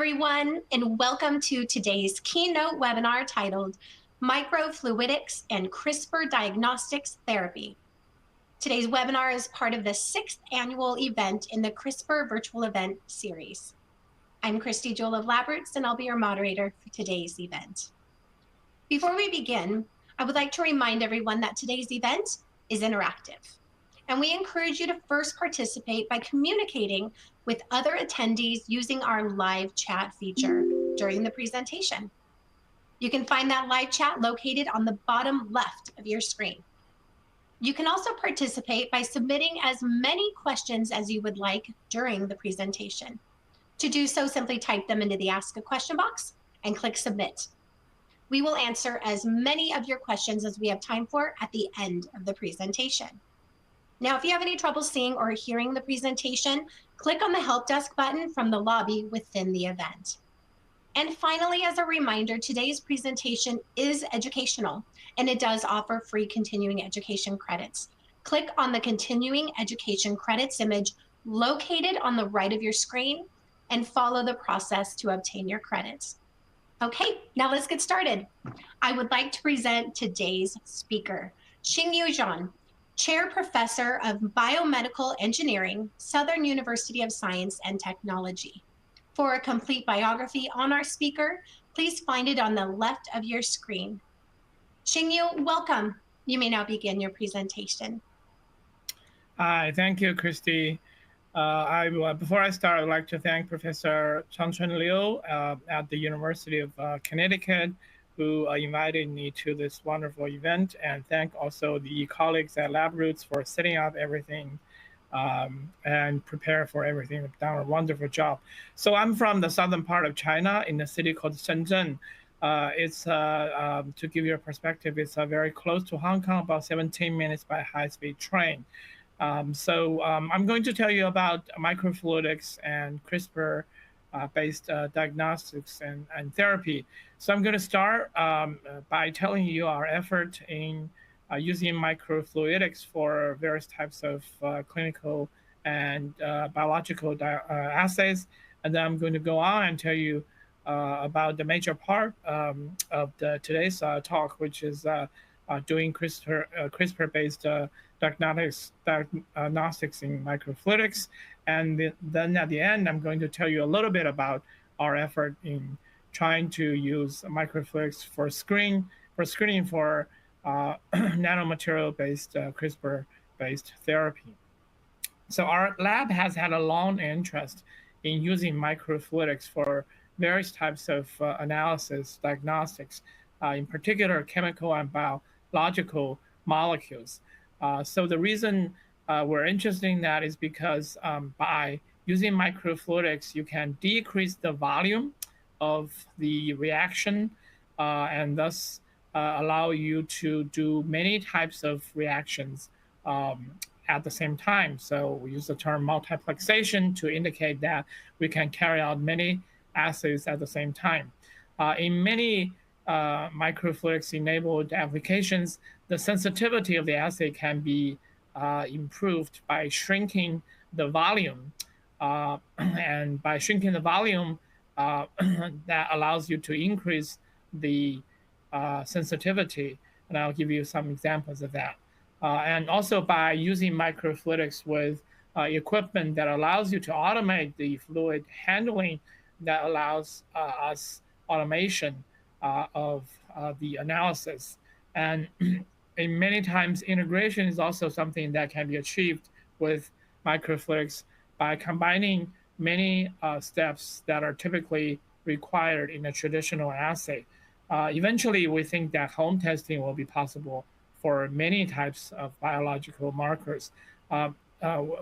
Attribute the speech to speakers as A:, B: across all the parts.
A: everyone, and welcome to today's keynote webinar titled Microfluidics and CRISPR-Diagnostics Therapy. Today's webinar is part of the 6th annual event in the CRISPR Virtual Event Series. I'm Christy Jewell of LabRoots, and I'll be your moderator for today's event. Before we begin, I would like to remind everyone that today's event is interactive, and we encourage you to first participate by communicating with other attendees using our live chat feature during the presentation. You can find that live chat located on the bottom left of your screen. You can also participate by submitting as many questions as you would like during the presentation. To do so, simply type them into the Ask a Question box and click Submit. We will answer as many of your questions as we have time for at the end of the presentation. Now, if you have any trouble seeing or hearing the presentation, click on the Help Desk button from the lobby within the event. And finally, as a reminder, today's presentation is educational, and it does offer free continuing education credits. Click on the Continuing Education Credits image located on the right of your screen and follow the process to obtain your credits. Okay, now let's get started. I would like to present today's speaker, Xingyu Jiang, Chair Professor of Biomedical Engineering, Southern University of Science and Technology. For a complete biography on our speaker, please find it on the left of your screen. Xingyu, welcome. You may now begin your presentation.
B: Hi, thank you, Christy. Before I start, I'd like to thank Professor Changchun Liu at the University of Connecticut, who invited me to this wonderful event, and thank also the colleagues at LabRoots for setting up everything and prepare for everything. They've done a wonderful job. So I'm from the southern part of China in a city called Shenzhen. To give you a perspective, it's very close to Hong Kong, about 17 minutes by high-speed train. I'm going to tell you about microfluidics and CRISPR-based diagnostics and therapy. So I'm going to start by telling you our effort in using microfluidics for various types of clinical and biological assays. And then I'm going to go on and tell you about the major part of today's talk, which is doing CRISPR-based diagnostics in microfluidics. And then at the end, I'm going to tell you a little bit about our effort in trying to use microfluidics for screening for nanomaterial-based CRISPR-based therapy. So our lab has had a long interest in using microfluidics for various types of analysis, diagnostics, in particular chemical and biological molecules. So the reason we're interested in that is because by using microfluidics, you can decrease the volume of the reaction and thus allow you to do many types of reactions at the same time. So we use the term multiplexation to indicate that we can carry out many assays at the same time. In many microfluidics-enabled applications, the sensitivity of the assay can be improved by shrinking the volume. And by shrinking the volume, that allows you to increase the sensitivity. And I'll give you some examples of that. And also by using microfluidics with equipment that allows you to automate the fluid handling, that allows us automation of the analysis. And in many times, integration is also something that can be achieved with microfluidics by combining many steps that are typically required in a traditional assay. Eventually, we think that home testing will be possible for many types of biological markers.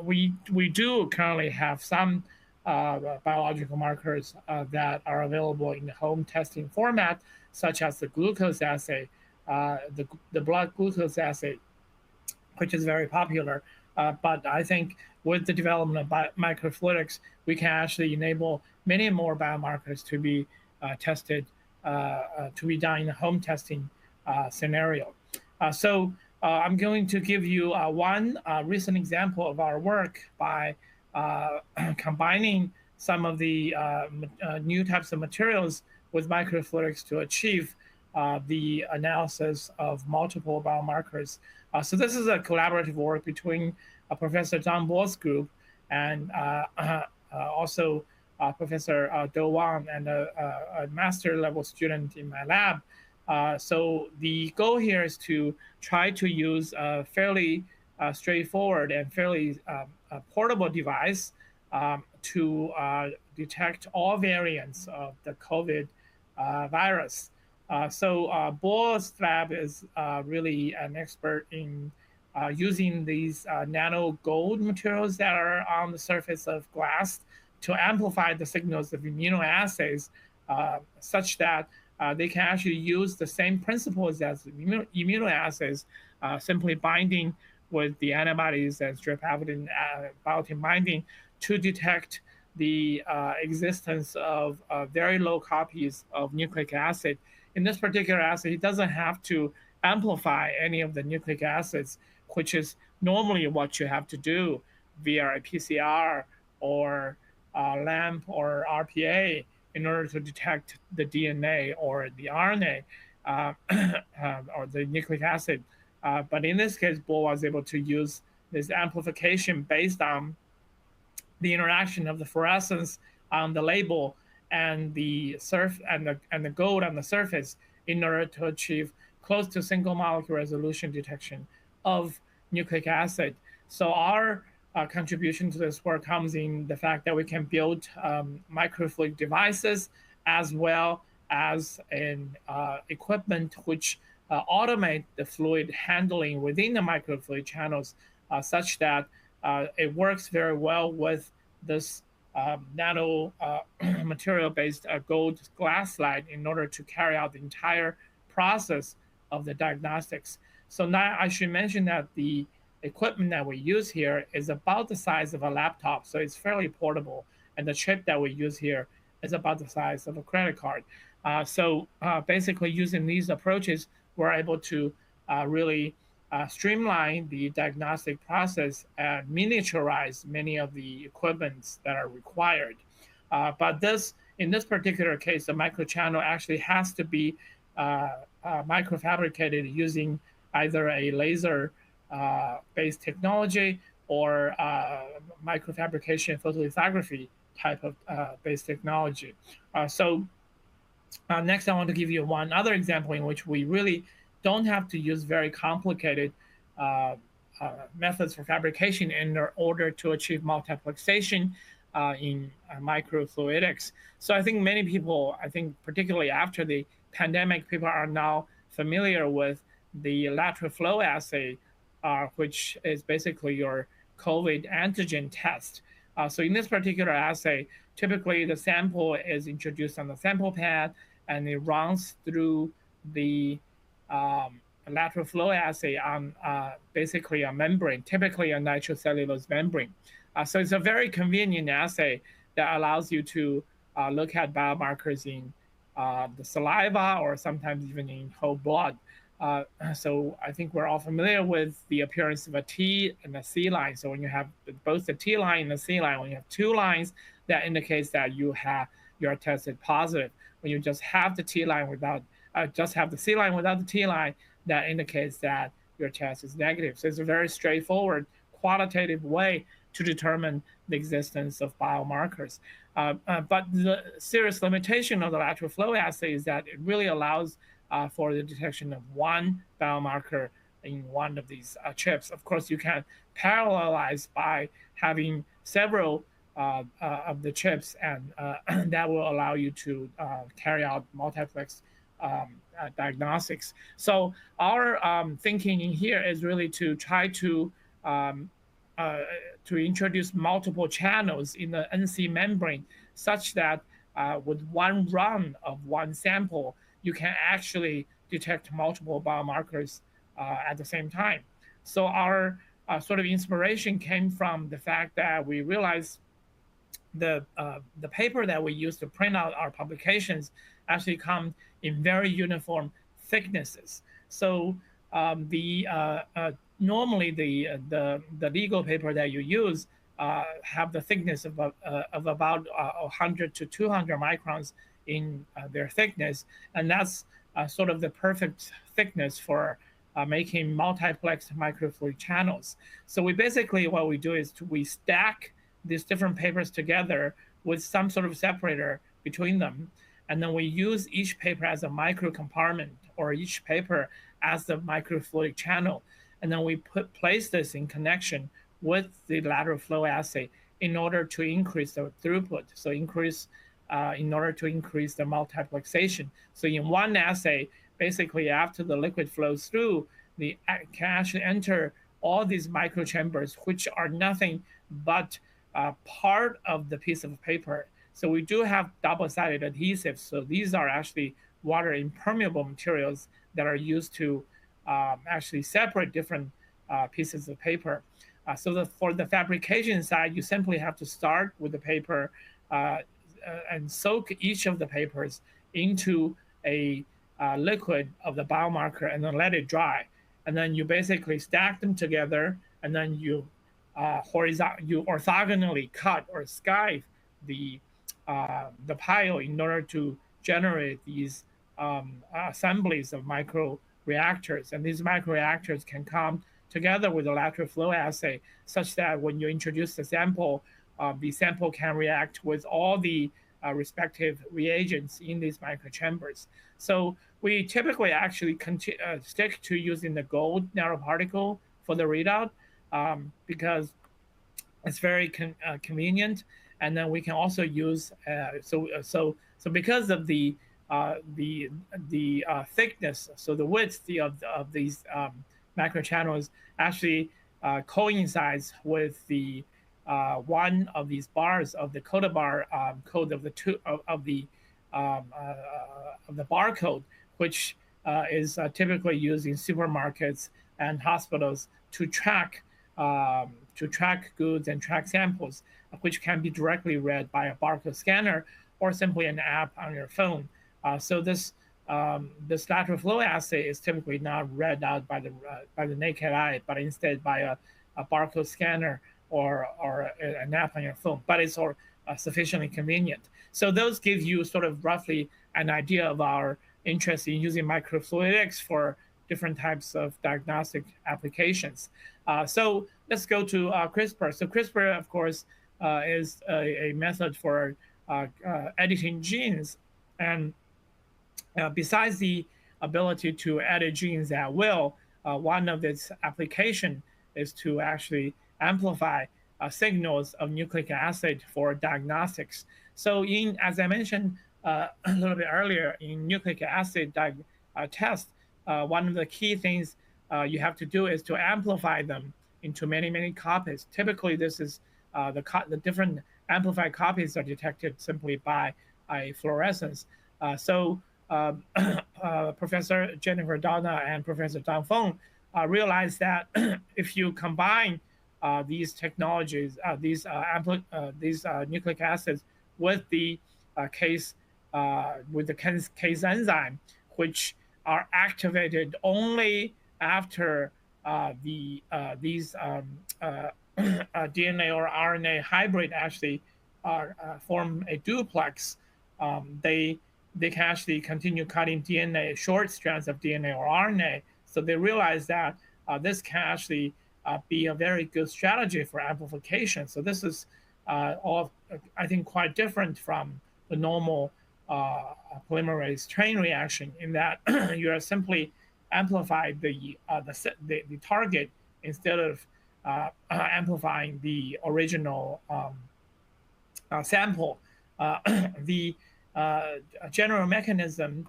B: We do currently have some biological markers that are available in the home testing format, such as the glucose assay, the blood glucose assay, which is very popular. But I think with the development of microfluidics, we can actually enable many more biomarkers to be tested, to be done in a home testing scenario. So I'm going to give you one recent example of our work by combining some of the new types of materials with microfluidics to achieve the analysis of multiple biomarkers. So this is a collaborative work between Professor Zhang Bo's group and also Professor Do Wang and a master level student in my lab. So the goal here is to try to use a fairly straightforward and fairly portable device to detect all variants of the COVID virus. Bo's lab is really an expert in using these nano gold materials that are on the surface of glass to amplify the signals of immunoassays such that they can actually use the same principles as immunoassays, simply binding with the antibodies and strep biotin binding to detect the existence of very low copies of nucleic acid. In this particular assay, it doesn't have to amplify any of the nucleic acids, which is normally what you have to do via a PCR or LAMP or RPA in order to detect the DNA or the RNA or the nucleic acid. But in this case, Bo was able to use this amplification based on the interaction of the fluorescence on the label and the the gold on the surface in order to achieve close to single molecule resolution detection of nucleic acid. So our contribution to this work comes in the fact that we can build microfluidic devices as well as an equipment which automate the fluid handling within the microfluid channels such that it works very well with this nano material-based gold glass slide in order to carry out the entire process of the diagnostics. So now I should mention that the equipment that we use here is about the size of a laptop, so it's fairly portable. And the chip that we use here is about the size of a credit card. Basically using these approaches, we're able to really streamline the diagnostic process and miniaturize many of the equipments that are required. But in this particular case, the microchannel actually has to be microfabricated using either a laser based technology or microfabrication photolithography type of based technology. Next, I want to give you one other example in which we really don't have to use very complicated methods for fabrication in order to achieve multiplexation in microfluidics. So I think many people, particularly after the pandemic, people are now familiar with the lateral flow assay, which is basically your COVID antigen test. So in this particular assay, typically the sample is introduced on the sample pad and it runs through the lateral flow assay on basically a membrane, typically a nitrocellulose membrane. So it's a very convenient assay that allows you to look at biomarkers in the saliva or sometimes even in whole blood. So I think we're all familiar with the appearance of a T and a C line. So when you have both the T line and the C line, when you have two lines, that indicates that you are tested positive. When you just have the T line without, just have the C line without the T line, that indicates that your test is negative. So it's a very straightforward, qualitative way to determine the existence of biomarkers. But the serious limitation of the lateral flow assay is that it really allows for the detection of one biomarker in one of these chips. Of course, you can parallelize by having several of the chips, and that will allow you to carry out multiplex diagnostics. So our thinking in here is really to try to introduce multiple channels in the NC membrane such that with one run of one sample, you can actually detect multiple biomarkers at the same time. So our sort of inspiration came from the fact that we realized the paper that we use to print out our publications actually come in very uniform thicknesses. So normally the legal paper that you use have the thickness of about 100 to 200 microns in their thickness, and that's sort of the perfect thickness for making multiplex microfluidic channels. So we basically, what we do is we stack these different papers together with some sort of separator between them, and then we use each paper as a micro compartment, or each paper as the microfluidic channel, and then we place this in connection with the lateral flow assay in order to increase the throughput. So in order to increase the multiplexation. So in one assay, basically after the liquid flows through, the can actually enter all these microchambers, which are nothing but part of the piece of paper. So we do have double-sided adhesives. So these are actually water impermeable materials that are used to actually separate different pieces of paper. For the fabrication side, you simply have to start with the paper and soak each of the papers into a liquid of the biomarker and then let it dry. And then you basically stack them together, and then you orthogonally cut or skive the pile in order to generate these assemblies of microreactors. And these microreactors can come together with the lateral flow assay, such that when you introduce the sample can react with all the respective reagents in these microchambers. So we typically actually stick to using the gold nanoparticle for the readout because it's very convenient, and then we can also use so because of the thickness, so the width of these macrochannels actually coincides with the one of these bars of the code bar code of the barcode, which is typically used in supermarkets and hospitals to track goods and track samples, which can be directly read by a barcode scanner or simply an app on your phone. So this lateral flow assay is typically not read out by the naked eye, but instead by a barcode scanner or an app on your phone. But it's sufficiently convenient. So those give you sort of roughly an idea of our interest in using microfluidics for different types of diagnostic applications. So let's go to CRISPR. So CRISPR, of course, is a method for editing genes. And besides the ability to edit genes at will, one of its application is to actually amplify signals of nucleic acid for diagnostics. So as I mentioned a little bit earlier, in nucleic acid test, one of the key things you have to do is to amplify them into many, many copies. Typically, this is the different amplified copies are detected simply by a fluorescence. Professor Jennifer Doudna and Professor Dang Feng realized that if you combine these technologies, these nucleic acids with the case enzyme, which are activated only after these DNA or RNA hybrid actually form a duplex, they can actually continue cutting DNA, short strands of DNA or RNA. So they realize that this can actually be a very good strategy for amplification. So this is all, I think, quite different from the normal polymerase chain reaction in that you are simply amplify the target instead of amplifying the original sample. The general mechanism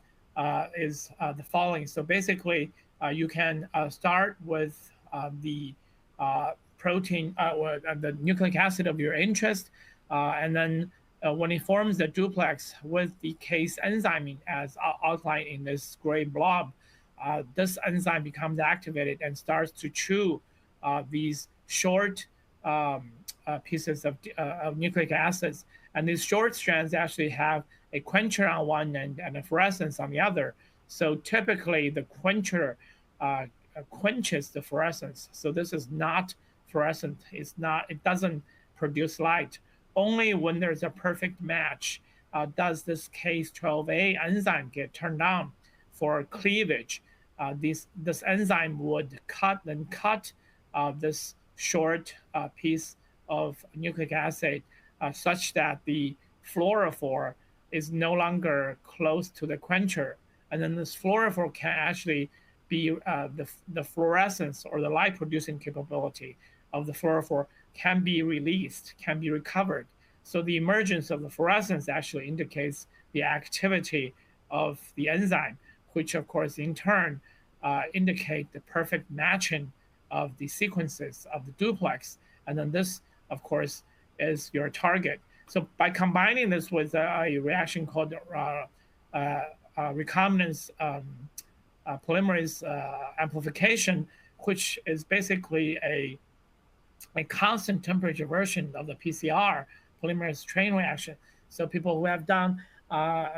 B: is the following. So basically, you can start with the protein or the nucleic acid of your interest, and then when it forms the duplex with the case enzyme as outlined in this gray blob, this enzyme becomes activated and starts to chew these short pieces of nucleic acids. And these short strands actually have a quencher on one end and a fluorescence on the other. So typically the quencher quenches the fluorescence. So this is not fluorescent. It doesn't produce light. Only when there's a perfect match does this Cas12a enzyme get turned on for cleavage. This enzyme would cut this short piece of nucleic acid such that the fluorophore is no longer close to the quencher. And then this fluorophore can actually be the fluorescence or the light producing capability of the fluorophore can be released, can be recovered. So the emergence of the fluorescence actually indicates the activity of the enzyme, which of course in turn indicate the perfect matching of the sequences of the duplex. And then this, of course, is your target. So by combining this with a reaction called recombinance polymerase amplification, which is basically a constant temperature version of the PCR, polymerase chain reaction. So people who have done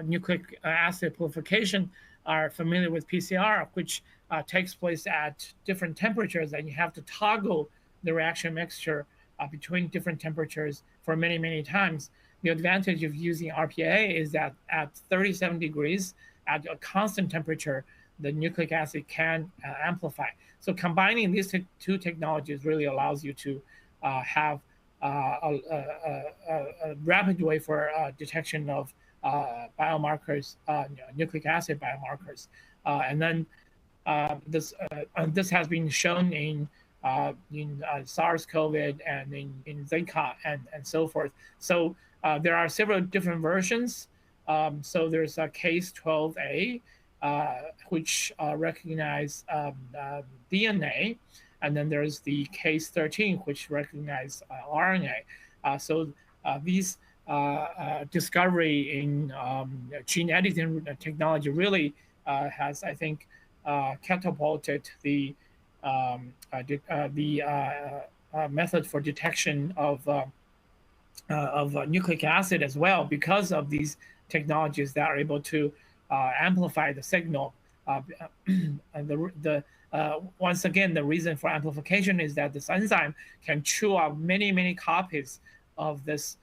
B: nucleic acid amplification are familiar with PCR, which takes place at different temperatures, and you have to toggle the reaction mixture between different temperatures for many, many times. The advantage of using RPA is that at 37 degrees, at a constant temperature, the nucleic acid can amplify. So combining these two technologies really allows you to have a rapid way for detection of biomarkers, nucleic acid biomarkers. And then this has been shown in SARS-CoV and in Zika and so forth. So there are several different versions. So there's a Cas12a, which recognize DNA, and then there's the Cas13, which recognize RNA. So these discovery in gene editing technology really has, I think, catapulted the method for detection of nucleic acid as well, because of these technologies that are able to amplify the signal. Once again, the reason for amplification is that this enzyme can chew out many, many copies of this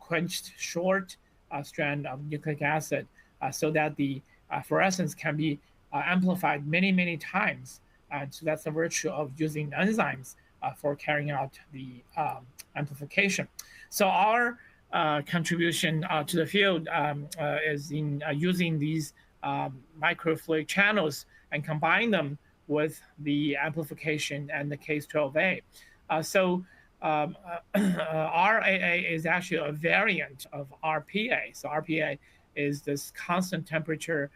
B: quenched short strand of nucleic acid so that the fluorescence can be amplified many, many times. And so that's the virtue of using enzymes for carrying out the amplification. So our contribution to the field is in using these microfluidic channels and combine them with the amplification and the Cas12a. So RAA is actually a variant of RPA. So RPA is this constant temperature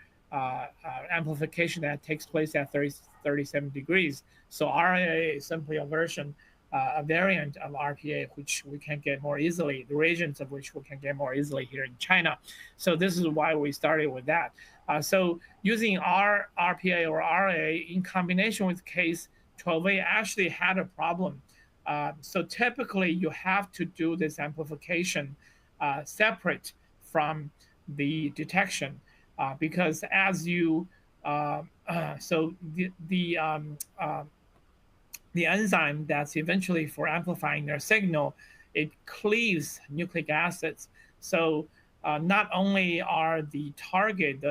B: amplification that takes place at 37 degrees. So RAA is simply a version, a variant of RPA, which we can get more easily, the reagents of which we can get more easily here in China. So this is why we started with that. So using RPA or RAA in combination with Cas12a actually had a problem. So typically you have to do this amplification separate from the detection because as you, so the enzyme that's eventually for amplifying their signal, it cleaves nucleic acids. So not only are the target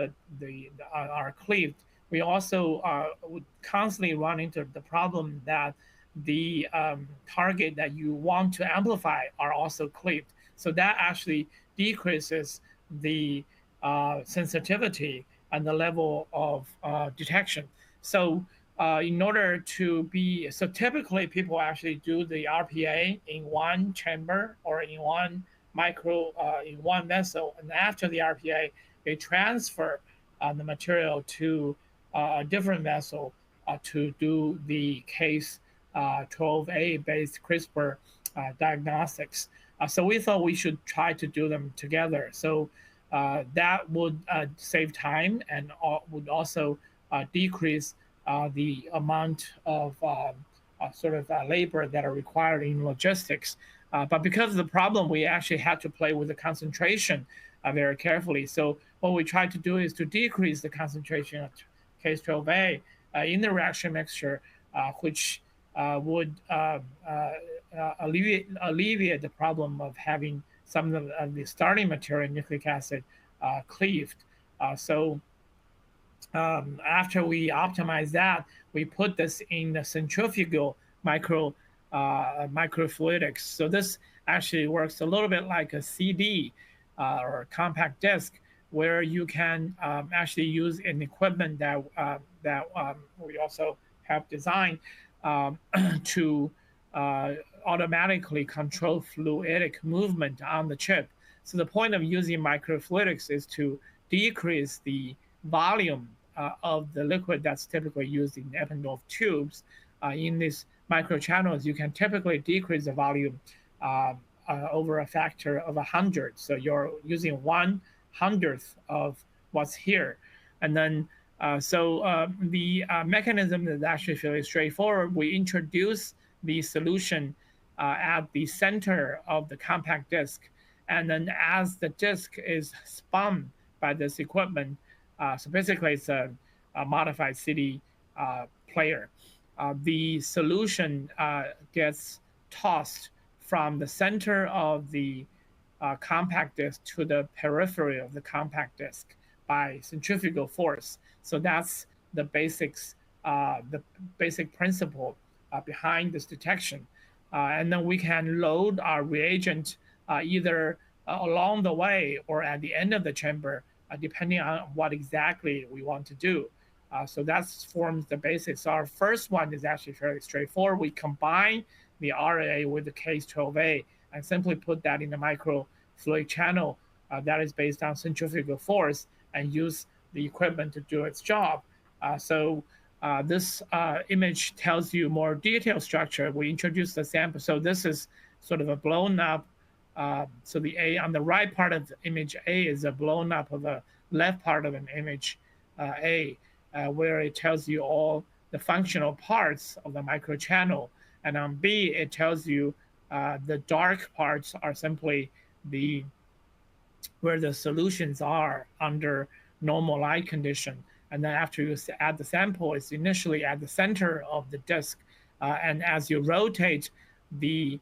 B: are cleaved, we also would constantly run into the problem that the target that you want to amplify are also cleaved. So that actually decreases the sensitivity and the level of detection. So in order to be, so typically people actually do the RPA in one chamber or in one in one vessel, and after the RPA, they transfer the material to a different vessel to do the Cas12a based CRISPR diagnostics. So we thought we should try to do them together. So that would save time and would also decrease the amount of labor that are required in logistics. But because of the problem, we actually had to play with the concentration very carefully. So what we tried to do is to decrease the concentration of Cas12a in the reaction mixture, which would alleviate the problem of having some of the starting material, nucleic acid, cleaved. So after we optimize that, we put this in the centrifugal microfluidics. So this actually works a little bit like a CD or compact disc, where you can actually use an equipment that we also have designed to automatically control fluidic movement on the chip. So the point of using microfluidics is to decrease the volume of the liquid that's typically used in epineal tubes. In these microchannels, you can typically decrease the volume over a factor of 100. So you're using 1/100th of what's here. And then, the mechanism is actually fairly straightforward. We introduce the solution at the center of the compact disc. And then as the disc is spun by this equipment, so basically it's a modified CD player, the solution gets tossed from the center of the compact disc to the periphery of the compact disc by centrifugal force. So that's the basics, the basic principle behind this detection. And then we can load our reagent either along the way or at the end of the chamber, depending on what exactly we want to do. So that forms the basics. So our first one is actually fairly straightforward. We combine the RNA with the case 12A and simply put that in the microfluidic channel that is based on centrifugal force and use the equipment to do its job. This image tells you more detailed structure. We introduce the sample. So this is sort of a blown up. So the A on the right part of the image A is a blown up of the left part of an image A, where it tells you all the functional parts of the microchannel. And on B, it tells you the dark parts are simply where the solutions are under normal light condition. And then after you add the sample, it's initially at the center of the disk. And as you rotate, the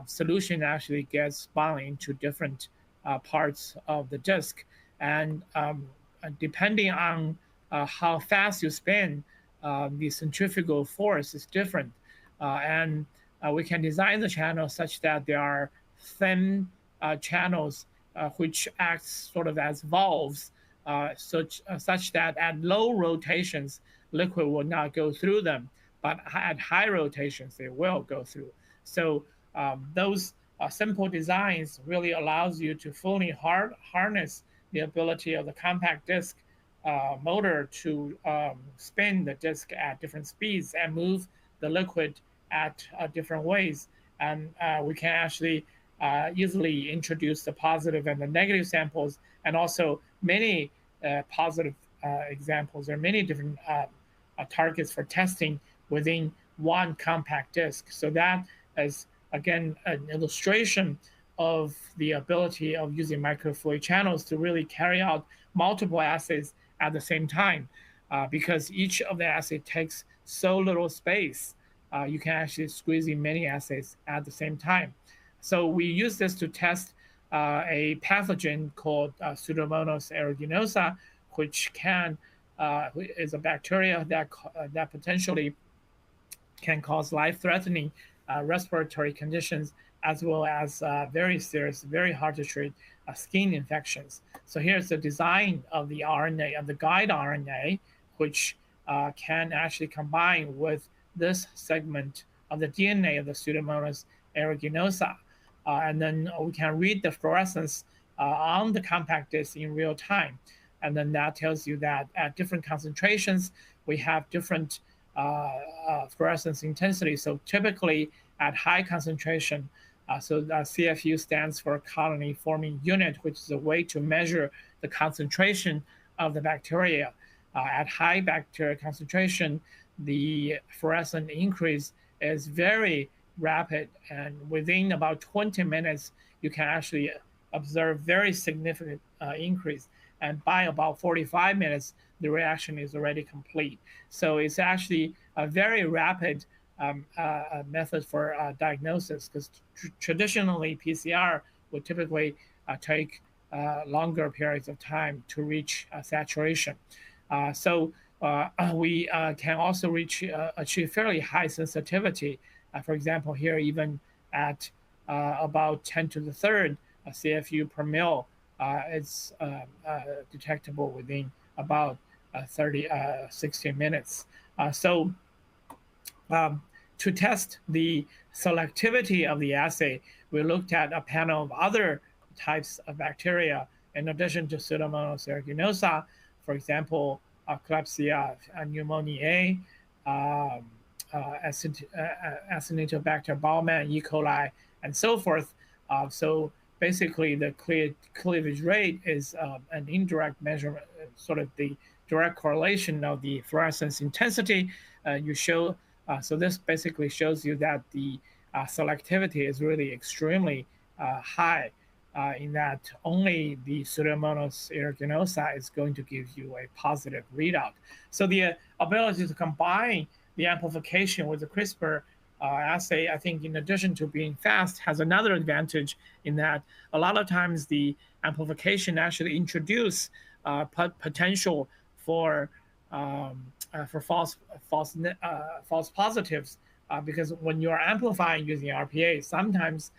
B: solution actually gets spun into different parts of the disk. And depending on how fast you spin, the centrifugal force is different. And we can design the channel such that there are thin channels which act sort of as valves, such that at low rotations, liquid will not go through them, but at high rotations, they will go through. So those simple designs really allows you to fully harness the ability of the compact disc motor to spin the disc at different speeds and move the liquid at different ways. And we can actually easily introduce the positive and the negative samples, and also many positive examples or many different targets for testing within one compact disc. So that is, again, an illustration of the ability of using microfluidic channels to really carry out multiple assays at the same time, because each of the assays takes so little space. You can actually squeeze in many assays at the same time. So we use this to test a pathogen called Pseudomonas aeruginosa, which is a bacteria that potentially can cause life-threatening respiratory conditions, as well as very serious, very hard to treat skin infections. So here's the design of the RNA, of the guide RNA, which can actually combine with this segment of the DNA of the Pseudomonas aeruginosa. And then we can read the fluorescence on the compact disc in real time. And then that tells you that at different concentrations, we have different fluorescence intensity. So typically at high concentration, so CFU stands for colony forming unit, which is a way to measure the concentration of the bacteria. At high bacteria concentration, the fluorescent increase is very rapid, and within about 20 minutes, you can actually observe very significant increase. And by about 45 minutes, the reaction is already complete. So it's actually a very rapid method for diagnosis, because traditionally PCR would typically take longer periods of time to reach saturation. So we can also achieve fairly high sensitivity. For example, here even at about 10 to the third CFU per mil, it's detectable within about 60 minutes. So to test the selectivity of the assay, we looked at a panel of other types of bacteria in addition to Pseudomonas aeruginosa, for example, Klebsiella pneumoniae, Acinetobacter baumannii, E. coli, and so forth. So basically, the cleavage rate is an indirect measurement, sort of the direct correlation of the fluorescence intensity. So this basically shows you that the selectivity is really extremely high, in that only the Pseudomonas aeruginosa is going to give you a positive readout. So the ability to combine the amplification with the CRISPR assay, I think in addition to being fast, has another advantage in that a lot of times the amplification actually introduce potential for false positives, because when you're amplifying using RPA, sometimes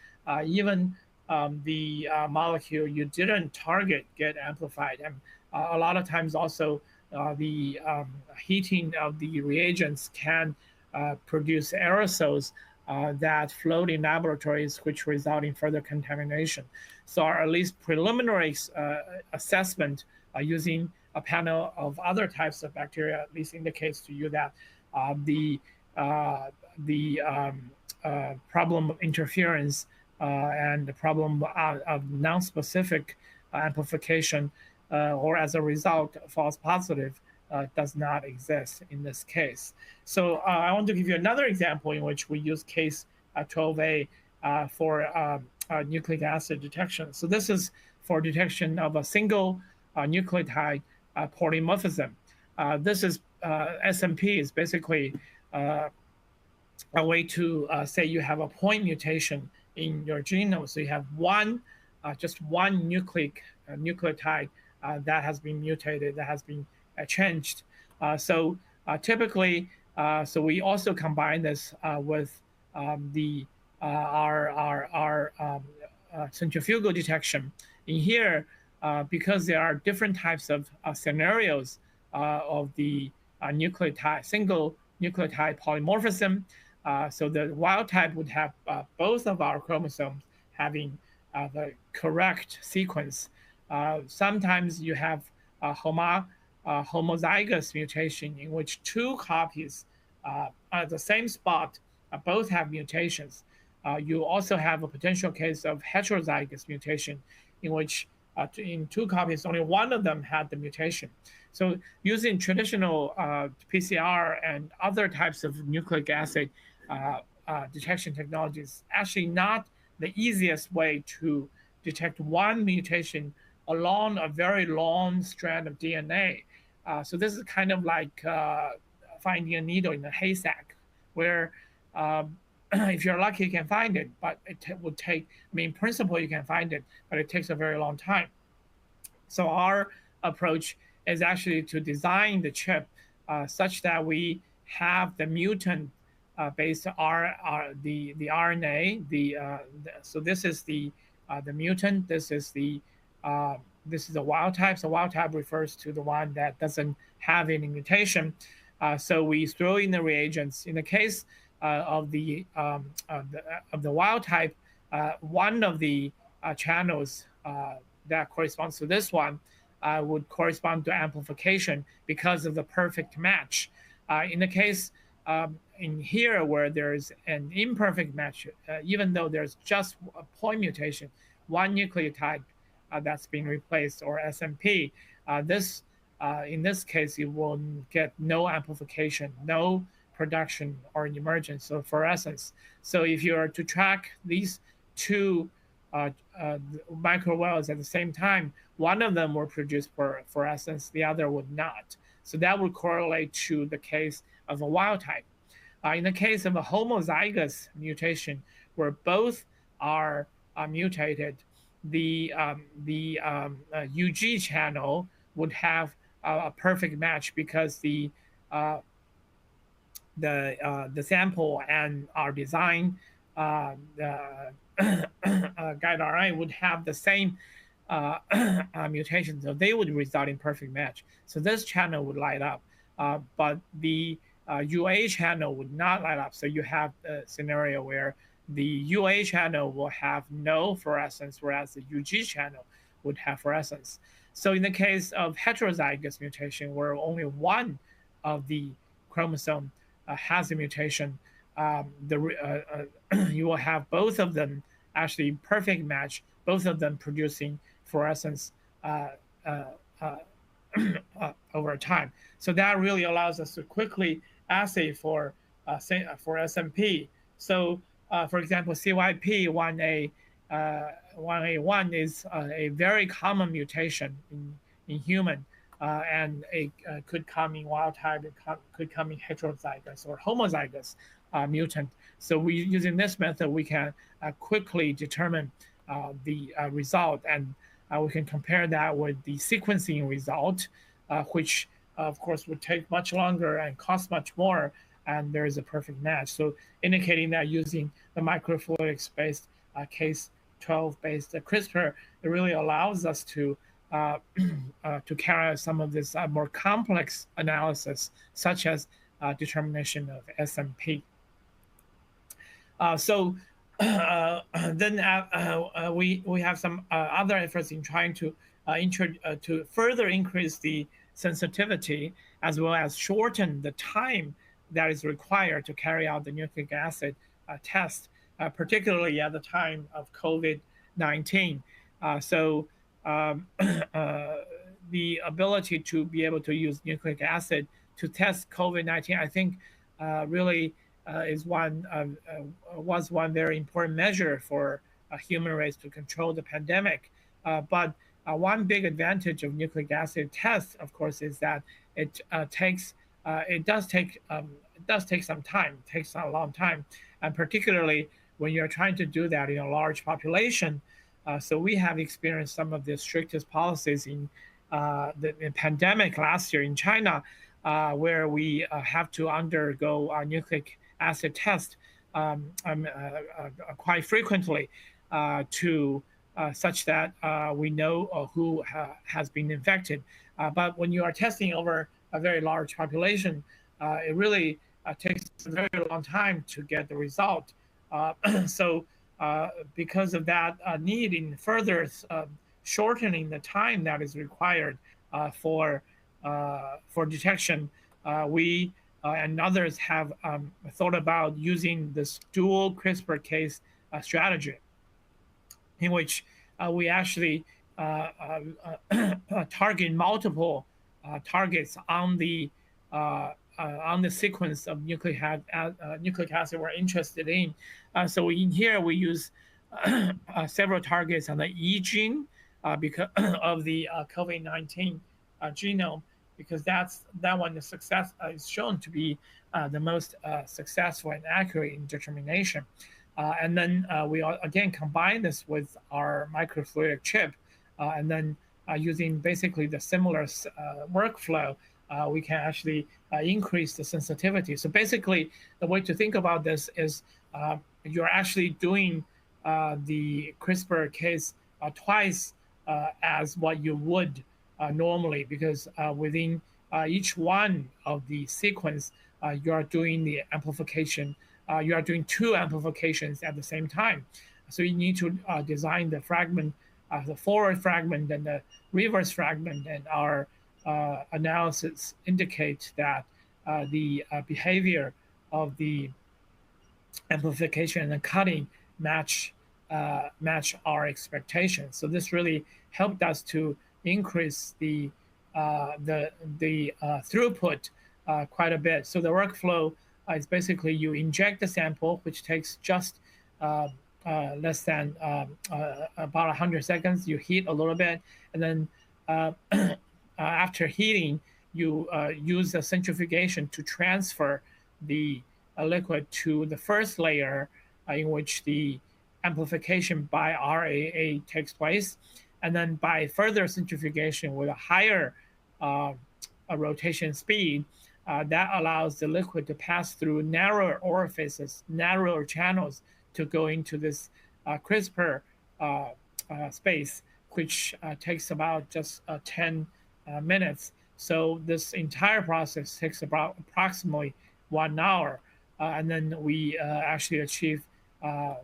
B: even the molecule you didn't target get amplified, and a lot of times also the heating of the reagents can produce aerosols that float in laboratories, which result in further contamination. So our at least preliminary assessment using a panel of other types of bacteria at least indicates to you that the problem of interference and the problem of non-specific amplification, or as a result, false positive, does not exist in this case. So I want to give you another example in which we use case 12A for nucleic acid detection. So this is for detection of a single nucleotide polymorphism. This is SMP is basically a way to say you have a point mutation in your genome. So you have just one nucleotide that has been mutated, that has been changed. So typically, so we also combine this with our centrifugal detection. In here, because there are different types of scenarios of the single nucleotide polymorphism. So the wild type would have both of our chromosomes having the correct sequence. Sometimes you have a homozygous mutation in which two copies at the same spot both have mutations. You also have a potential case of heterozygous mutation in which in two copies, only one of them had the mutation. So using traditional PCR and other types of nucleic acid detection technology is actually not the easiest way to detect one mutation along a very long strand of DNA. So this is kind of like finding a needle in a haystack, where if you're lucky, you can find it, but it would take, in principle, you can find it, but it takes a very long time. So our approach is actually to design the chip such that we have the mutant based the RNA. So this is the mutant. This is the wild type. So wild type refers to the one that doesn't have any mutation. So we throw in the reagents. In the case of the wild type, one of the channels that corresponds to this one would correspond to amplification because of the perfect match. In the case in here where there's an imperfect match, even though there's just a point mutation, one nucleotide that's been replaced, or SMP, in this case, you will get no amplification, no production or emergence of fluorescence. So if you are to track these two microwells at the same time, one of them will produce fluorescence, the other would not. So that would correlate to the case of a wild type. In the case of a homozygous mutation, where both are mutated, the UG channel would have a perfect match because the sample and our design the guide RNA would have the same mutations, so they would result in perfect match. So this channel would light up, but the UA channel would not light up. So you have a scenario where the UA channel will have no fluorescence, whereas the UG channel would have fluorescence. So in the case of heterozygous mutation, where only one of the chromosome has a mutation, you will have both of them actually perfect match, both of them producing fluorescence over time. So that really allows us to quickly assay for SMP. So for example, CYP1A1 is a very common mutation in human, and it could come in wild type, it could come in heterozygous or homozygous mutant. So using this method, we can quickly determine the result, and we can compare that with the sequencing result, which of course would take much longer and cost much more, and there is a perfect match. So indicating that using the microfluidics-based case 12-based CRISPR, it really allows us to carry out some of this more complex analysis, such as determination of SMP. Then we have some other efforts in trying to further increase the sensitivity, as well as shorten the time that is required to carry out the nucleic acid test, particularly at the time of COVID-19. The ability to be able to use nucleic acid to test COVID-19, I think, really was one very important measure for human race to control the pandemic. But one big advantage of nucleic acid tests, of course, is that it does take some time. It takes a long time, and particularly when you're trying to do that in a large population. So we have experienced some of the strictest policies in the pandemic last year in China, where we have to undergo a nucleic acid test quite frequently to such that we know who has been infected. But when you are testing over a very large population, it really takes a very long time to get the result. So because of that need in further shortening the time that is required for detection, we and others have thought about using this dual CRISPR case strategy, in which we actually target multiple targets on the sequence of nucleic acid we're interested in. So in here we use several targets on the E gene because of the COVID-19 genome, because that one is shown to be the most successful and accurate in determination. And then we again combine this with our microfluidic chip, and then using basically the similar workflow, we can actually increase the sensitivity. So basically, the way to think about this is you're actually doing the CRISPR case twice as what you would normally, because within each one of the sequence, you are doing the amplification. You are doing two amplifications at the same time. So you need to design the fragment, the forward fragment and the reverse fragment, and our analysis indicate that the behavior of the amplification and cutting match our expectations. So this really helped us to increase the throughput quite a bit. So the workflow is basically you inject the sample, which takes just less than about 100 seconds. You heat a little bit, and then after heating, you use a centrifugation to transfer the liquid to the first layer in which the amplification by RAA takes place. And then by further centrifugation with a higher rotation speed, that allows the liquid to pass through narrower orifices, narrower channels to go into this CRISPR space, which takes about just 10 minutes. So this entire process takes about approximately 1 hour. And then we actually achieve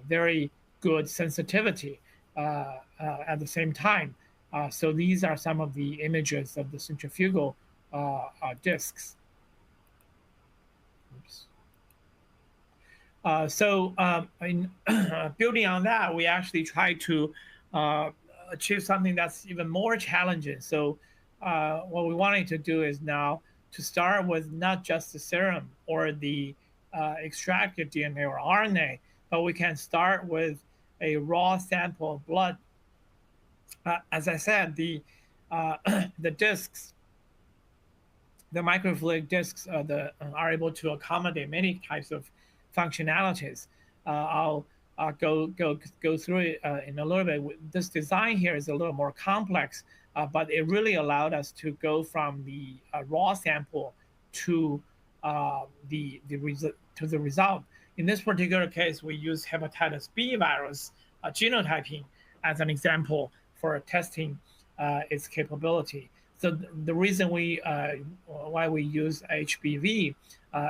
B: very good sensitivity at the same time. So these are some of the images of the centrifugal disks. In building on that, we actually try to achieve something that's even more challenging. So what we wanted to do is now to start with not just the serum or the extracted DNA or RNA, but we can start with a raw sample of blood. As I said, the discs, the microfluidic discs are able to accommodate many types of functionalities. I'll go through it in a little bit. This design here is a little more complex, but it really allowed us to go from the raw sample to the result. In this particular case, we use hepatitis B virus genotyping as an example for testing its capability. So the reason why we use HBV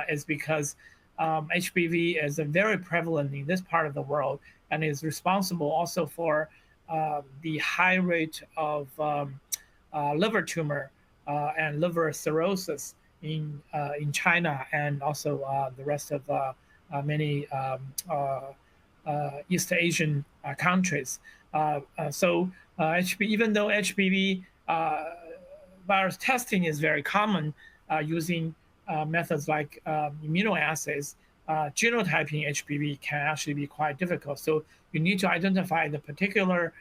B: is because HBV is very prevalent in this part of the world and is responsible also for the high rate of liver tumor and liver cirrhosis in China and also the rest of many East Asian countries. Even though HBV virus testing is very common using methods like immunoassays, genotyping HBV can actually be quite difficult. So you need to identify the particular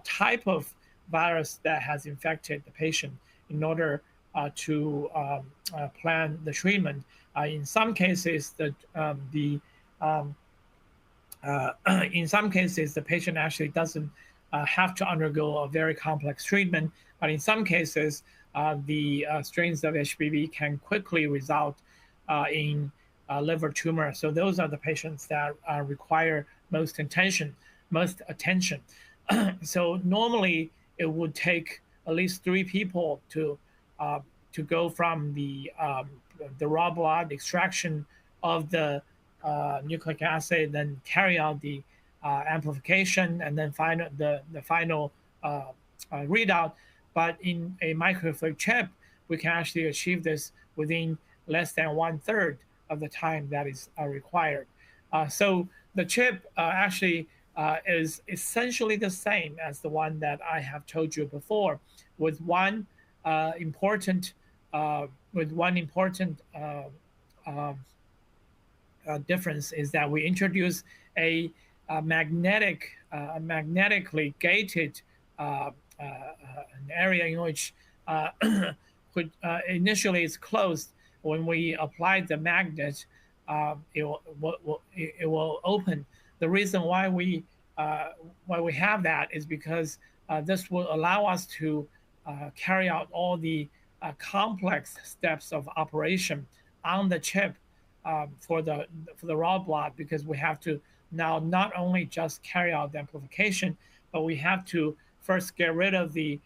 B: type of virus that has infected the patient in order to plan the treatment. In some cases, the patient actually doesn't have to undergo a very complex treatment, but in some cases, the strains of HBV can quickly result in liver tumor. So those are the patients that require most attention. So normally it would take at least 3 people to go from the raw blood extraction of the nucleic acid, then carry out the amplification, and then the final readout. But in a microfluidic chip, we can actually achieve this within less than 1/3 of the time that is required. So the chip actually is essentially the same as the one that I have told you before, with one important difference is that we introduce a magnetically gated an area in which initially is closed. When we apply the magnet, it will open. The reason why we have that is because this will allow us to carry out all the complex steps of operation on the chip for the raw blood, because we have to now not only just carry out the amplification, but we have to first get rid of the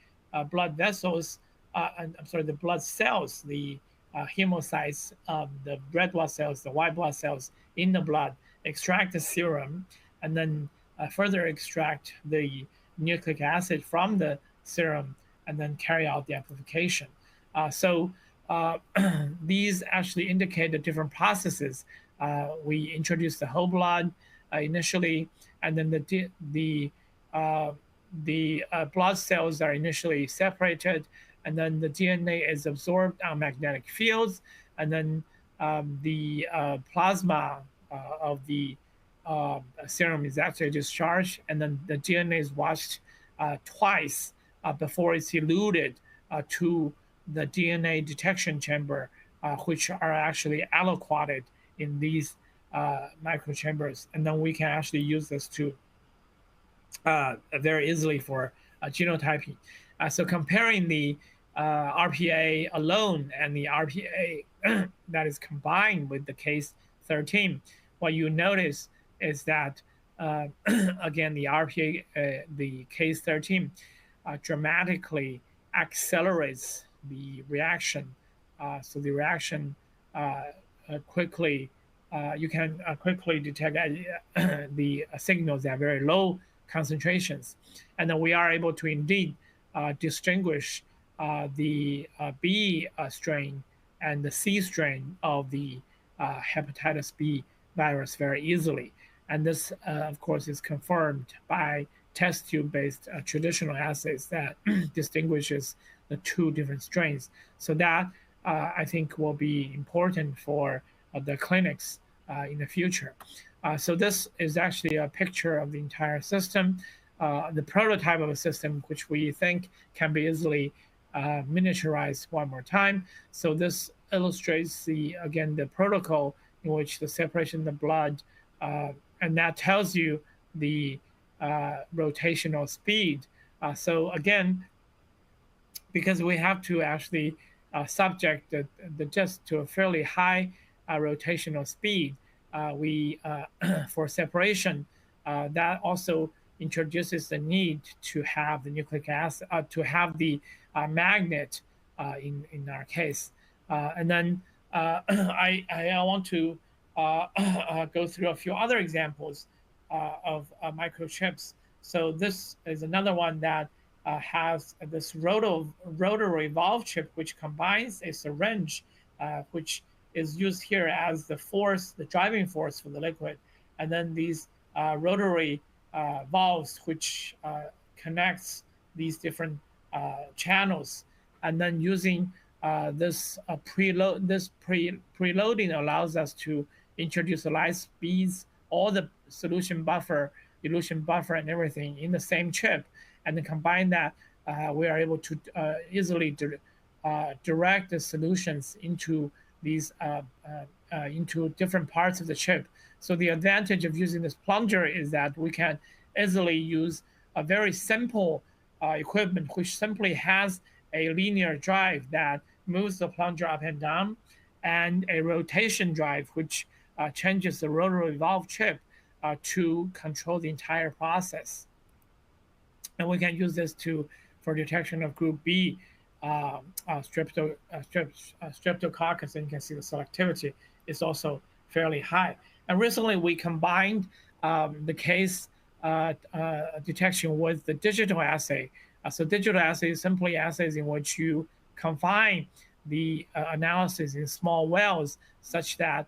B: blood vessels, the blood cells, the hemocytes, the red blood cells, the white blood cells in the blood, extract the serum, and then further extract the nucleic acid from the serum, and then carry out the amplification. These actually indicate the different processes. We introduce the whole blood initially, and then the blood cells are initially separated, and then the DNA is absorbed on magnetic fields, and then the plasma of the serum is actually discharged, and then the DNA is washed twice before it's eluted to the DNA detection chamber, which are actually allocated in these microchambers, and then we can actually use this to very easily for genotyping. So comparing the RPA alone and the RPA that is combined with the case 13, what you notice is that again, the RPA, the case 13 dramatically accelerates the reaction. So the reaction quickly, you can quickly detect the signals at very low concentrations. And then we are able to indeed distinguish the B strain and the C strain of the hepatitis B virus very easily. And this, of course, is confirmed by test tube-based traditional assays that distinguishes the two different strains. So that, I think, will be important for the clinics in the future. So this is actually a picture of the entire system, the prototype of a system which we think can be easily miniaturized one more time. So this illustrates again the protocol in which the separation of the blood, and that tells you the rotational speed. So again, because we have to actually subject the just to a fairly high rotational speed, we for separation, that also introduces the need to have the nucleic acid, to have the magnet in our case. And then I want to go through a few other examples of microchips. So this is another one that has this rotary valve chip, which combines a syringe, which is used here as the force, the driving force for the liquid, and then these rotary valves, which connects these different channels, and then using this preloading allows us to introduce the light speeds, all the solution buffer, elution buffer, and everything in the same chip, and then combine that, we are able to easily direct the solutions into these into different parts of the chip. So the advantage of using this plunger is that we can easily use a very simple equipment which simply has a linear drive that moves the plunger up and down, and a rotation drive which changes the rotary valve chip to control the entire process. And we can use this for detection of group B streptococcus, and you can see the selectivity is also fairly high. And recently we combined the case detection with the digital assay. So digital assay is simply assays in which you confine the analysis in small wells such that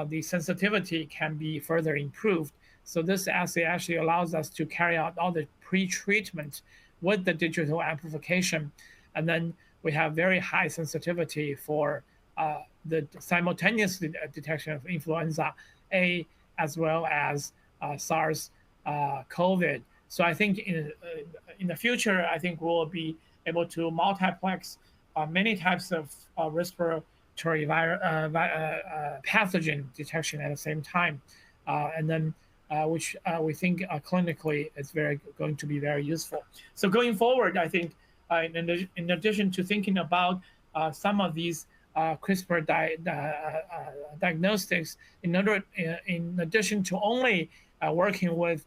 B: the sensitivity can be further improved. So this assay actually allows us to carry out all the pre-treatment with the digital amplification. And then we have very high sensitivity for the simultaneous detection of influenza A as well as SARS COVID. So I think in the future, I think we'll be able to multiplex many types of respiratory pathogen detection at the same time, and then which we think clinically is going to be very useful. So going forward, I think in addition to thinking about some of these CRISPR diagnostics, in addition to only working with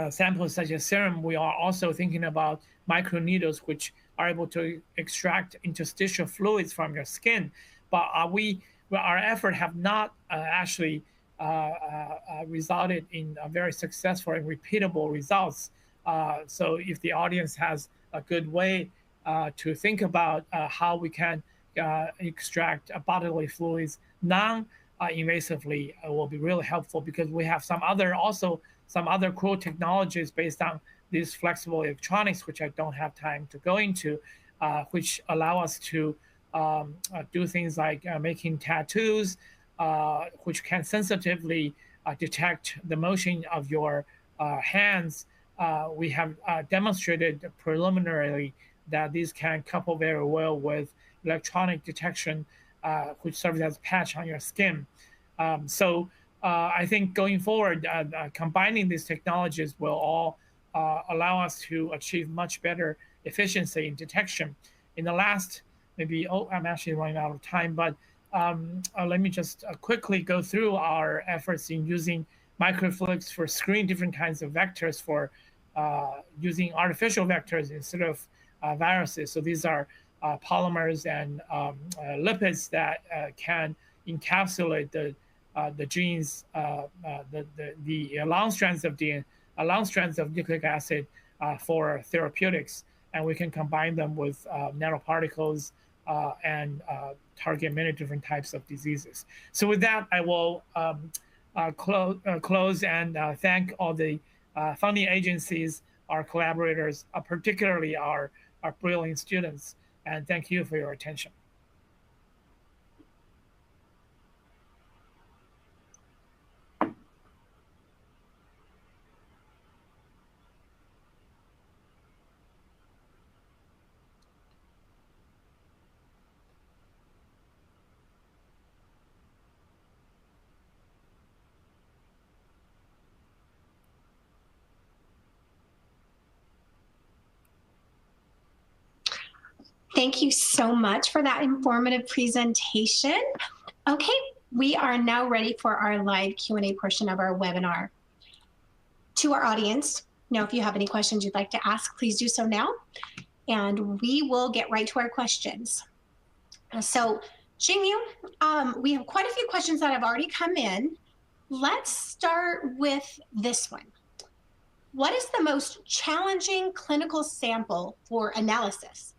B: samples such as serum, we are also thinking about microneedles, which are able to extract interstitial fluids from your skin. But our effort have not actually resulted in very successful and repeatable results. So if the audience has a good way to think about how we can extract bodily fluids non-invasively, will be really helpful, because we have some other cool technologies based on these flexible electronics, which I don't have time to go into, which allow us to do things like making tattoos, which can sensitively detect the motion of your hands. We have demonstrated preliminarily that these can couple very well with electronic detection, which serves as a patch on your skin. I think going forward, combining these technologies will all allow us to achieve much better efficiency in detection. In the last, maybe, I'm actually running out of time, but let me just quickly go through our efforts in using microfluidics for screening different kinds of vectors for using artificial vectors instead of viruses. So these are polymers and lipids that can encapsulate the genes, the long strands of DNA, long strands of nucleic acid for therapeutics, and we can combine them with nanoparticles and target many different types of diseases. So with that, I will close and thank all the funding agencies, our collaborators, particularly our brilliant students, and thank you for your attention.
A: Thank you so much for that informative presentation. Okay, we are now ready for our live Q&A portion of our webinar. To our audience, now if you have any questions you'd like to ask, please do so now, and we will get right to our questions. So, Xingyu, we have quite a few questions that have already come in. Let's start with this one. What is the most challenging clinical sample for analysis?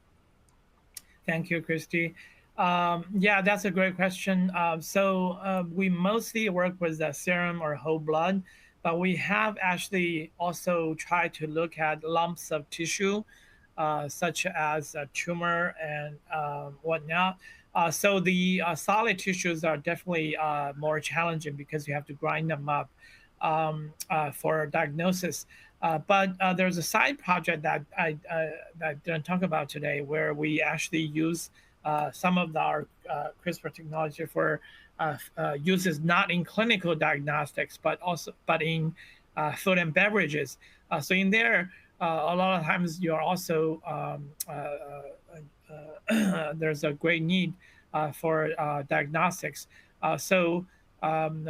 B: Thank you, Christy. Yeah, that's a great question. We mostly work with the serum or whole blood, but we have actually also tried to look at lumps of tissue, such as a tumor and whatnot. So the solid tissues are definitely more challenging because you have to grind them up for diagnosis. But there's a side project that I didn't talk about today, where we actually use some of our CRISPR technology for uses not in clinical diagnostics, but in food and beverages. So in there, a lot of times you're also there's a great need for diagnostics. The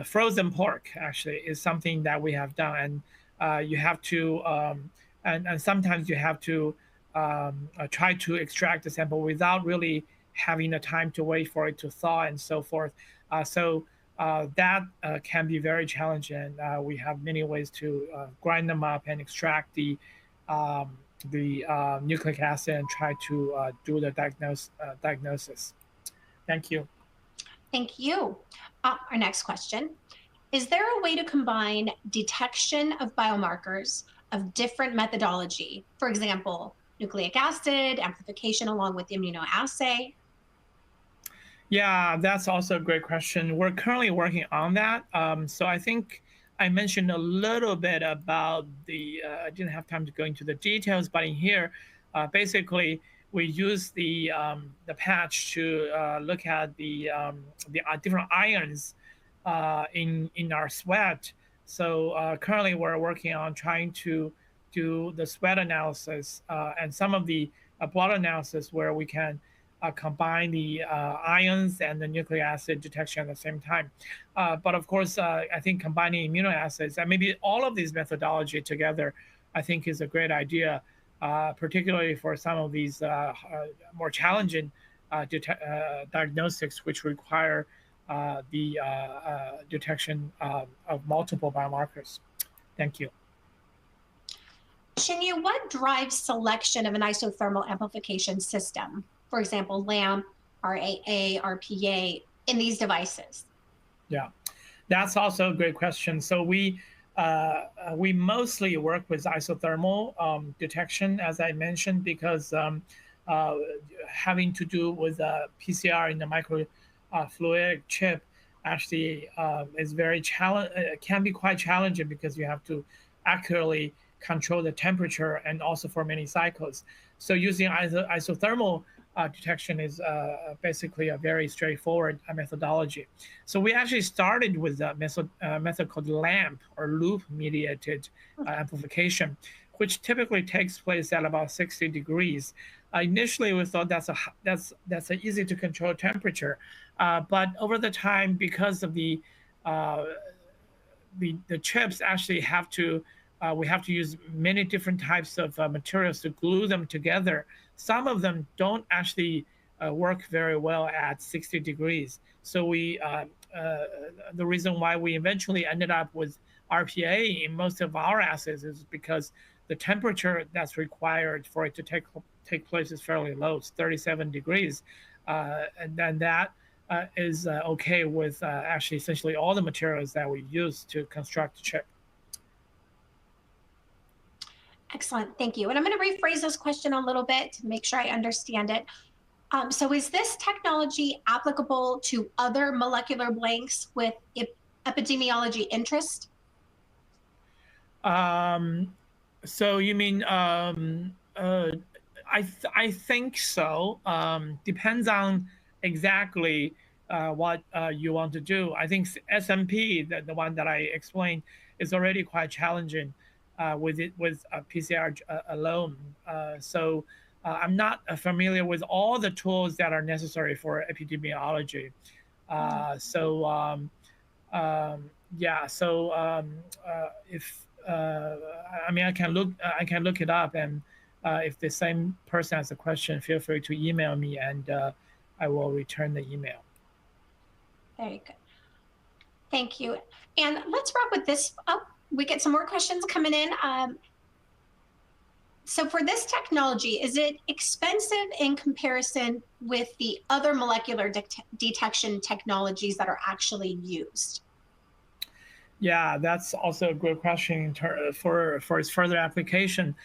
B: frozen pork actually is something that we have done, and you have to, and sometimes you have to try to extract the sample without really having the time to wait for it to thaw and so forth. That can be very challenging. We have many ways to grind them up and extract the nucleic acid and try to do the diagnosis. Thank you.
A: Thank you. Our next question. Is there a way to combine detection of biomarkers of different methodology? For example, nucleic acid, amplification along with immunoassay?
B: Yeah, that's also a great question. We're currently working on that. So I think I mentioned a little bit about I didn't have time to go into the details, but in here, basically, we use the patch to look at the different ions in our sweat. So currently we're working on trying to do the sweat analysis and some of the blood analysis where we can combine the ions and the nucleic acid detection at the same time. But of course, I think combining immunoassays and maybe all of these methodology together, I think is a great idea, particularly for some of these more challenging diagnostics, which require the detection of multiple biomarkers. Thank you.
A: Xingyu, what drives selection of an isothermal amplification system? For example, LAMP, RAA, RPA in these devices?
B: Yeah, that's also a great question. So we mostly work with isothermal detection, as I mentioned, because having to do with PCR in the microfluidic chip actually is very can be quite challenging because you have to accurately control the temperature and also for many cycles. So using isothermal detection is basically a very straightforward methodology. So we actually started with a method called LAMP, or loop-mediated amplification, which typically takes place at about 60 degrees. Initially, we thought that's an easy to control temperature, but over the time, because of the chips actually have to, we have to use many different types of materials to glue them together. Some of them don't actually work very well at 60 degrees. So the reason why we eventually ended up with RPA in most of our assays is because the temperature that's required for it to take place is fairly low, it's 37 degrees. And then that is okay with actually essentially all the materials that we use to construct the chip.
A: Excellent, thank you. And I'm going to rephrase this question a little bit to make sure I understand it. So is this technology applicable to other molecular blanks with epidemiology interest?
B: So you mean, I think so. Depends on exactly what you want to do. I think SMP, the one that I explained, is already quite challenging with PCR alone. So I'm not familiar with all the tools that are necessary for epidemiology. Yeah. So if I mean, I can look it up, and if the same person has a question, feel free to email me, and I will return the email.
A: Very good. Thank you. And let's wrap with this. Oh, we get some more questions coming in. So for this technology, is it expensive in comparison with the other molecular detection technologies that are actually used?
B: Yeah, that's also a good question for its further application.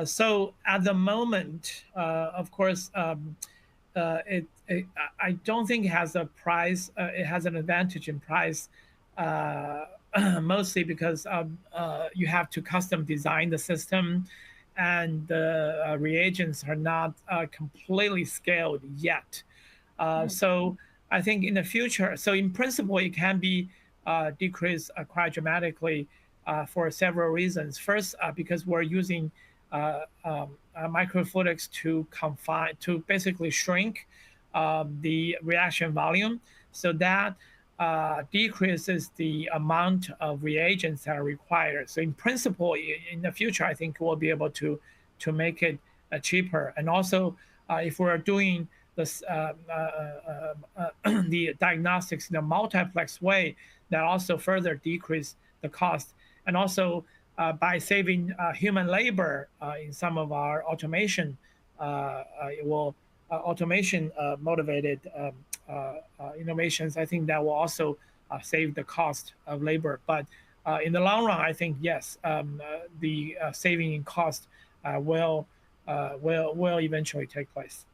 B: So at the moment, of course, I don't think it has a price. It has an advantage in price, mostly because you have to custom design the system, and the reagents are not completely scaled yet. So I think in the future, so in principle, it can be decreased quite dramatically for several reasons. First, because we're using microfluidics to basically shrink the reaction volume, so that decreases the amount of reagents that are required. So in principle, in the future, I think we'll be able to make it cheaper. And also, if we're doing this, the diagnostics in a multiplex way, that also further decrease the cost. And also, by saving human labor in some of our automation, it will automation motivated innovations. I think that will also save the cost of labor. But in the long run, I think yes, the saving in cost will eventually take place.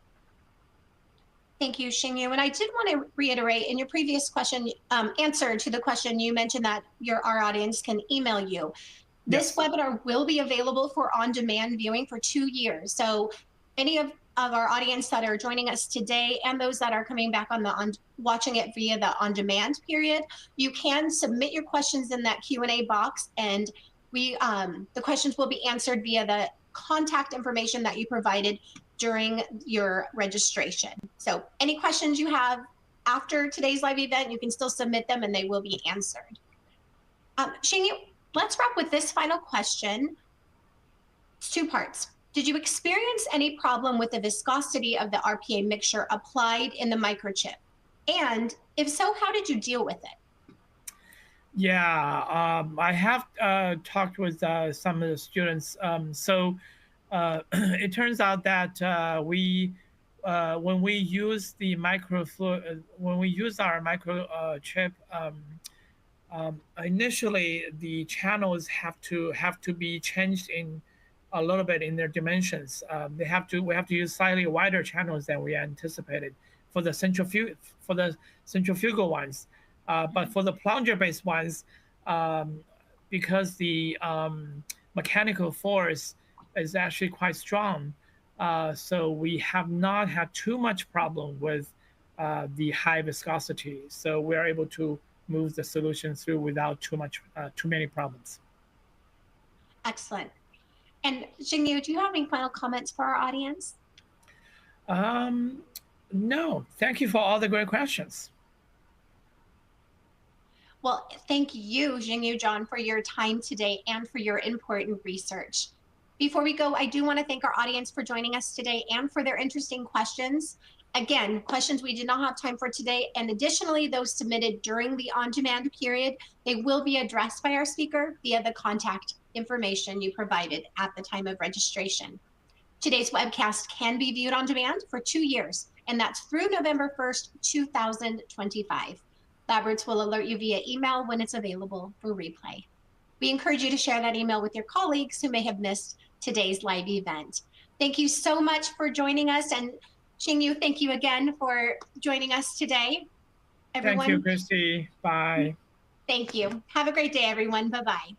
A: Thank you, Xingyu. And I did want to reiterate, in your previous question, answer to the question, you mentioned that our audience can email you. This webinar will be available for on-demand viewing for 2 years. So any of our audience that are joining us today and those that are coming back watching it via the on-demand period, you can submit your questions in that Q&A box, and the questions will be answered via the contact information that you provided during your registration. So any questions you have after today's live event, you can still submit them and they will be answered. Xingyu, let's wrap with this final question. It's 2 parts. Did you experience any problem with the viscosity of the RPA mixture applied in the microchip? And if so, how did you deal with it?
B: Yeah, I have talked with some of the students. It turns out that when we use the when we use our microchip, initially the channels have to be changed in a little bit in their dimensions. We have to use slightly wider channels than we anticipated for the centrifugal ones. But for the plunger-based ones, because the mechanical force is actually quite strong, So we have not had too much problem with the high viscosity. So we are able to move the solution through without too many problems.
A: Excellent. And Xingyu, do you have any final comments for our audience?
B: No, thank you for all the great questions.
A: Well, thank you, Xingyu John, for your time today and for your important research. Before we go, I do want to thank our audience for joining us today and for their interesting questions. Again, questions we did not have time for today, and additionally, those submitted during the on-demand period, they will be addressed by our speaker via the contact information you provided at the time of registration. Today's webcast can be viewed on demand for 2 years, and that's through November 1st, 2025. LabRoots will alert you via email when it's available for replay. We encourage you to share that email with your colleagues who may have missed today's live event. Thank you so much for joining us, and Xingyu, thank you again for joining us today. Everyone,
B: thank you, Christy. Bye.
A: Thank you. Have a great day, everyone. Bye-bye.